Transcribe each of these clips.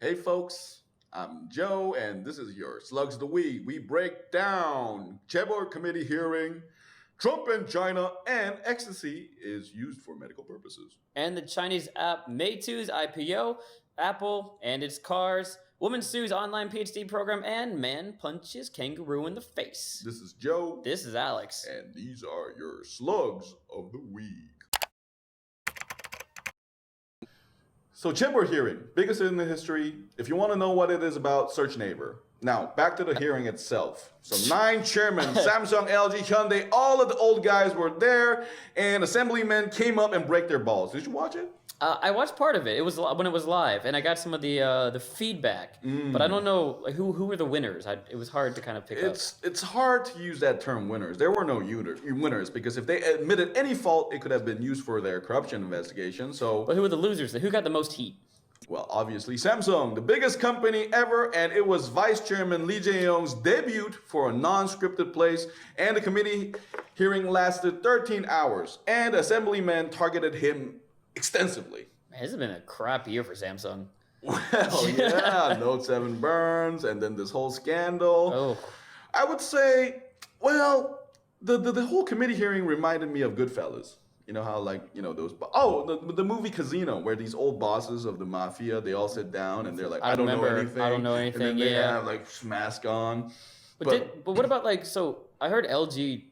Hey folks, I'm Joe, and this is your Slugs of the Week. We break down Chaebol committee hearing, Trump and China, and Ecstasy is used for medical purposes. And the Chinese app Meitu's IPO, Apple and its cars, woman sues online PhD program, and man punches kangaroo in the face. This is Joe. This is Alex. And these are your Slugs of the Week. So Chaebol hearing, biggest in the history. If you want to know what it is about, search neighbor. Now, back to the hearing itself. So 9 chairmen, Samsung, LG, Hyundai, all of the old guys were there, and assemblymen came up and break their balls. Did you watch it? I watched part of it. It was when it was live, and I got some of the feedback. But I don't know who were the winners. It was hard to kind of pick up. It's hard to use that term winners. There were no winners because if they admitted any fault, it could have been used for their corruption investigation. So, but who were the losers? Who got the most heat? Well, obviously Samsung, the biggest company ever, and it was Vice Chairman Lee Jae-young's debut for a non-scripted place, and the committee hearing lasted 13 hours, and assemblymen targeted him extensively. Man, this has been a crap year for Samsung. Well, yeah, Note 7 burns, and then this whole scandal. Oh. I would say, well, the whole committee hearing reminded me of Goodfellas. You know how, like, you know, the movie Casino, where these old bosses of the mafia, they all sit down and they're like, I don't know anything. And then they have, like, mask on. But what about, like, so I heard LG.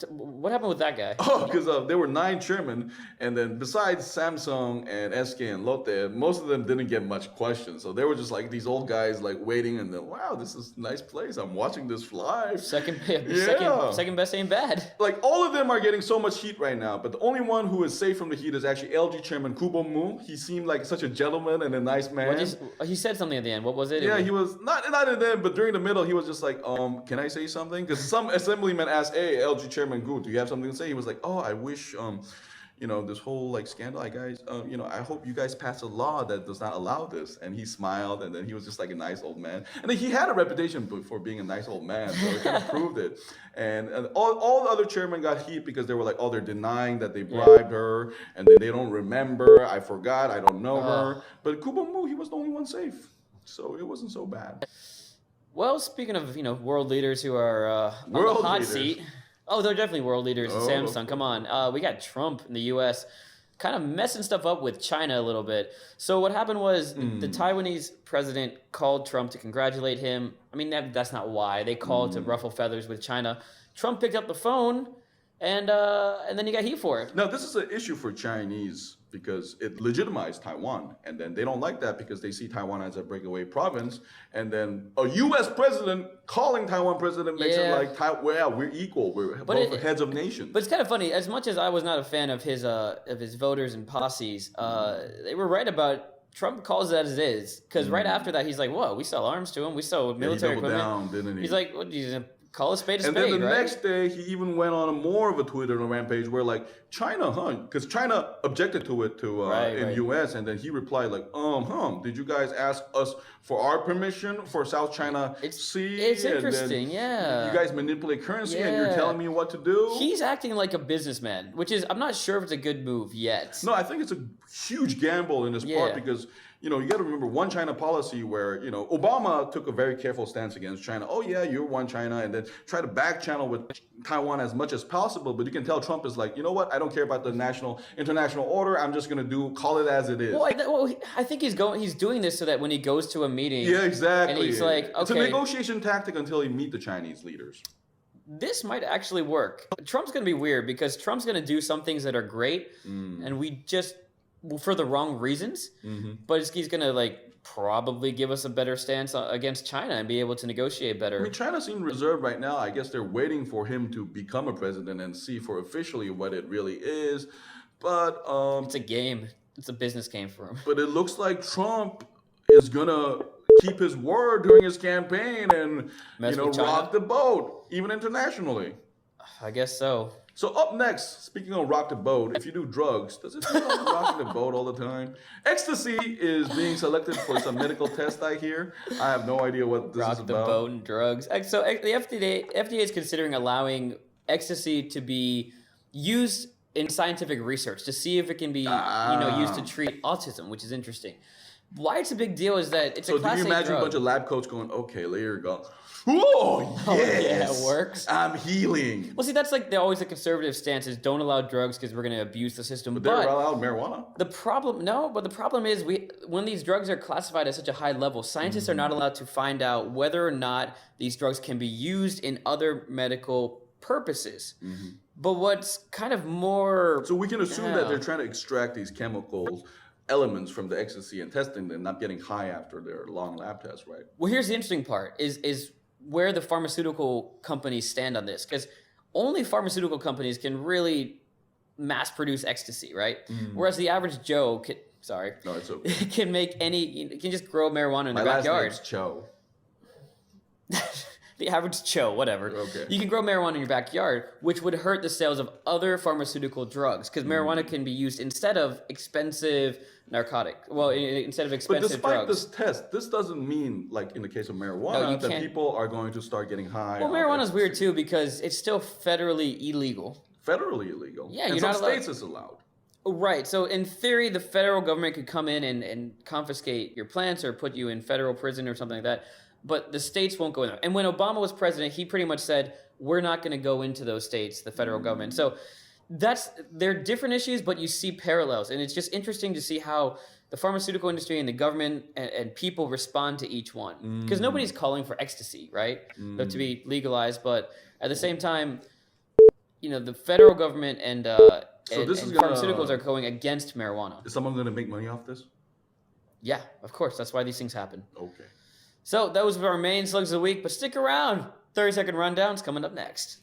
What happened with that guy? Oh, because there were 9 chairmen, and then besides Samsung and SK and Lotte, most of them didn't get much questions. So they were just like these old guys, like waiting, and then wow, this is a nice place. I'm watching this live. Second best ain't bad. Like all of them are getting so much heat right now, but the only one who is safe from the heat is actually LG chairman Kubo Mu. He seemed like such a gentleman and a nice man. He said something at the end. What was it? Yeah, he was not at the end, but during the middle, he was just like, can I say something? Because some assemblyman asked, hey, LG chairman Gu, do you have something to say? He was like, oh, I wish, you know, this whole like scandal, guys, you know, I hope you guys pass a law that does not allow this. And he smiled, and then he was just like a nice old man. And then he had a reputation for being a nice old man, so it kind of proved it. And all the other chairmen got heat because they were like, oh, they're denying that they bribed her, and then they don't remember. I forgot, I don't know her. But Kubo Mu, he was the only one safe, so it wasn't so bad. Well, speaking of, you know, world leaders who are on the hot seat. Oh, they're definitely world leaders. Samsung, come on. We got Trump in the U.S. kind of messing stuff up with China a little bit. So what happened was the Taiwanese president called Trump to congratulate him. I mean, that's not why. They called to ruffle feathers with China. Trump picked up the phone, and then he got heat for it. Now, this is an issue for Chinese because it legitimized Taiwan. And then they don't like that because they see Taiwan as a breakaway province. And then a U.S. president calling Taiwan president makes it like, well, we're equal. We're both heads of nations. But it's kind of funny. As much as I was not a fan of his voters and posses, they were right about Trump calls it as it is. Because right after that, he's like, whoa, we sell arms to him. We sell military equipment. Down, didn't he? He's like, what, you call a spade a spade, and then the next day, he even went on more of a Twitter rampage where like, China, because China objected to it in U.S. And then he replied like, did you guys ask us for our permission for South China Sea? It's interesting, yeah. You guys manipulate currency and you're telling me what to do? He's acting like a businessman, which is, I'm not sure if it's a good move yet. No, I think it's a huge gamble in this part because, you know, you got to remember one China policy where, you know, Obama took a very careful stance against China. Oh, yeah, you're one China, and then try to back channel with Taiwan as much as possible. But you can tell Trump is like, you know what? I don't care about the international order. I'm just going to call it as it is. Well, I think he's doing this so that when he goes to a meeting. Yeah, exactly. And he's like, okay. It's a negotiation tactic until he meet the Chinese leaders. This might actually work. Trump's going to be weird because Trump's going to do some things that are great, and we just, for the wrong reasons, but he's going to like probably give us a better stance against China and be able to negotiate better. I mean, China seems reserved right now. I guess they're waiting for him to become a president and see for officially what it really is. But it's a game. It's a business game for him. But it looks like Trump is going to keep his word during his campaign and, rock the boat, even internationally. I guess so. So up next, speaking of rock the boat, if you do drugs, does it feel like rocking the boat all the time? Ecstasy is being selected for some medical test, I hear. I have no idea what this is about. Rock the boat and drugs. So the FDA is considering allowing ecstasy to be used in scientific research to see if it can be used to treat autism, which is interesting. Why it's a big deal is that it's a So class do you A imagine drug. a bunch of lab coats going, okay, later go, whoa, yes, it works. I'm healing. Well, see, that's like always the conservative stance is don't allow drugs because we're going to abuse the system. But they're allowed marijuana. The problem is when these drugs are classified at such a high level, scientists are not allowed to find out whether or not these drugs can be used in other medical purposes. But what's kind of more... So we can assume that they're trying to extract these chemicals, elements from the ecstasy and testing them, not getting high after their long lab tests, right? Well, here's the interesting part, is where the pharmaceutical companies stand on this. Because only pharmaceutical companies can really mass produce ecstasy, right? Whereas the average Joe can make can just grow marijuana in their backyard. My last name's Cho. The average Joe, whatever. Okay. You can grow marijuana in your backyard, which would hurt the sales of other pharmaceutical drugs because marijuana can be used instead of expensive narcotic. Well, instead of expensive drugs. But despite this test, this doesn't mean, like in the case of marijuana, that people are going to start getting high. Well, marijuana is weird too because it's still federally illegal. Federally illegal? Yeah, in some states it's allowed. Right. So in theory, the federal government could come in and confiscate your plants or put you in federal prison or something like that. But the states won't go in there. And when Obama was president, he pretty much said, we're not going to go into those states, the federal government. So they're different issues, but you see parallels. And it's just interesting to see how the pharmaceutical industry and the government and people respond to each one. Because nobody's calling for ecstasy, right? To be legalized. But at the same time, the federal government and pharmaceuticals are going against marijuana. Is someone going to make money off this? Yeah, of course. That's why these things happen. Okay. So that was our main slugs of the week, but stick around. 30-second rundown's coming up next.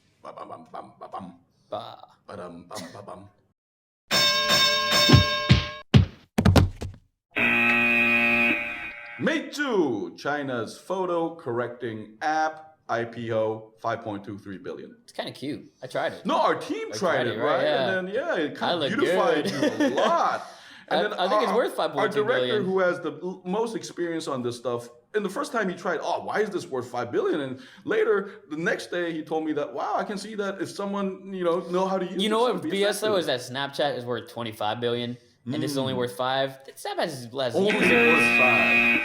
Meitu, China's photo correcting app, IPO, 5.23 billion. It's kind of cute. I tried it. No, our team tried it, right? Yeah. And then, it kind of beautified you a lot. And then I think it's worth 5.2 billion. Our director, who has the most experience on this stuff, and the first time he tried, why is this worth 5 billion? And later, the next day, he told me that, wow, I can see that if someone, know how to use it. You know what BS though is that Snapchat is worth 25 billion, and this is only worth 5. Snapchat is less. Only worth 5.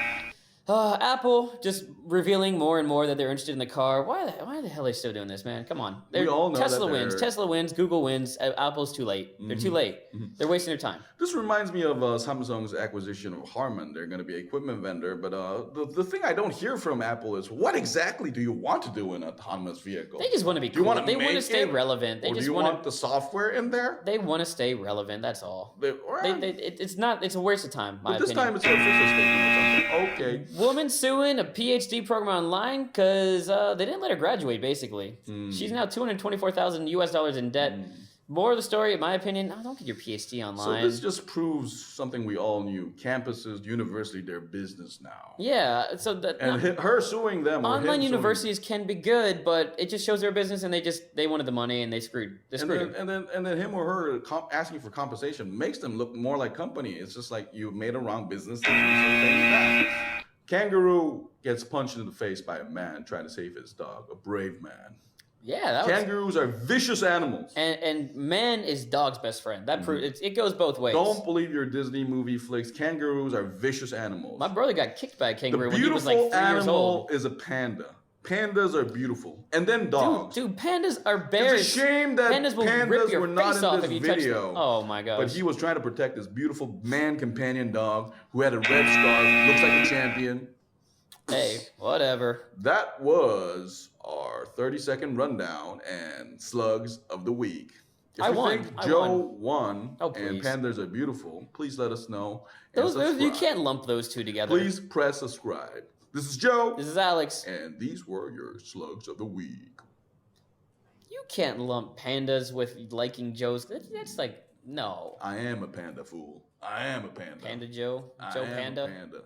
Apple just revealing more and more that they're interested in the car. Why the hell are they still doing this, man? Come on. We all know Tesla wins. Tesla wins. Google wins. Apple's too late. They're too late. They're wasting their time. This reminds me of Samsung's acquisition of Harman. They're going to be an equipment vendor. But the thing I don't hear from Apple is, what exactly do you want to do in an autonomous vehicle? They just want to be cool. They want to stay relevant. Or do you want the software in there? They want to stay relevant. That's all. It's a waste of time, my opinion. But this time it's an official statement. Okay. Woman suing a PhD program online because they didn't let her graduate, basically. She's now $224,000 in debt. More of the story, in my opinion, don't get your PhD online. So this just proves something we all knew. Campuses, university, they're business now. Yeah. So her suing them. Online universities can be good, but it just shows their business, and they wanted the money, and they screwed him. And then him or her asking for compensation makes them look more like company. It's just like you made a wrong business decision. Kangaroo gets punched in the face by a man trying to save his dog. A brave man. Yeah, kangaroos are vicious animals. And man is dog's best friend. That proves it goes both ways. Don't believe your Disney movie flicks. Kangaroos are vicious animals. My brother got kicked by a kangaroo when he was like 3 years old. The beautiful animal is a panda. Pandas are beautiful. And then dogs. Dude, pandas are bears. It's a shame that pandas were not in this video. Oh my gosh. But he was trying to protect this beautiful man companion dog who had a red scarf, looks like a champion. Hey, whatever. That was our 30-second rundown and slugs of the week. If you think Joe won and pandas are beautiful, please let us know. Those you can't lump those two together. Please press subscribe. This is Joe. This is Alex. And these were your slugs of the week. You can't lump pandas with liking Joe's. That's like, no. I am a panda fool. I am a panda. Panda Joe? Joe Panda? Panda.